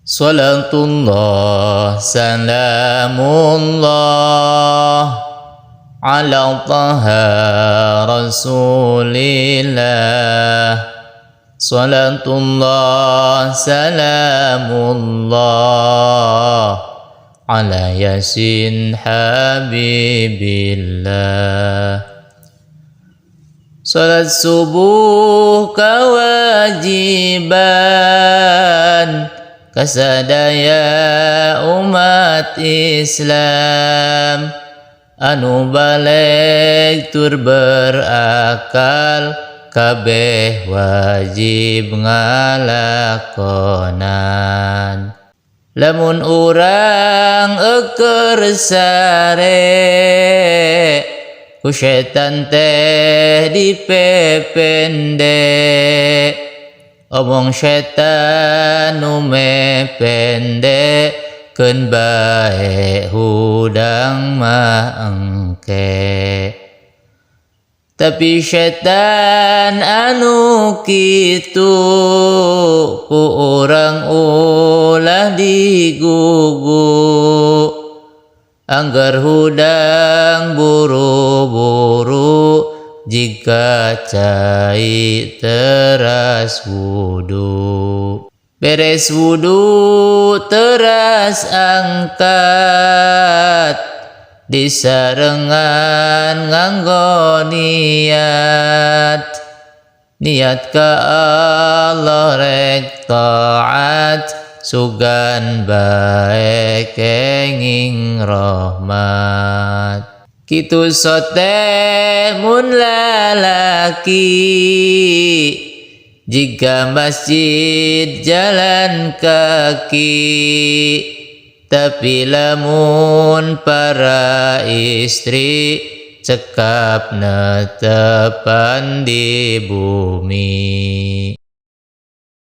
Salatullah salamullah ala taha rasulillah. Salatullah salamullah ala yasin habibillah. Salat subuh kewajiban kasadaya umat Islam anu balik tur berakal kabeh wajib ngalakonan. Lamun urang euker sare ku setan teh dipepende, omong setan nu mepende keun bae hudang mah engke. Tapi setan anu kitu ku urang ulah digugu, anggar hudang buru-buru jika cai teras wudu. Beres wudu teras angkat disarengan nganggo niat ka Allah rek taat sugan bae kenging rahmat. Kitu sote mun lalaki jika masjid jalan kaki, tapi lamun para istri cekap netepan di bumi.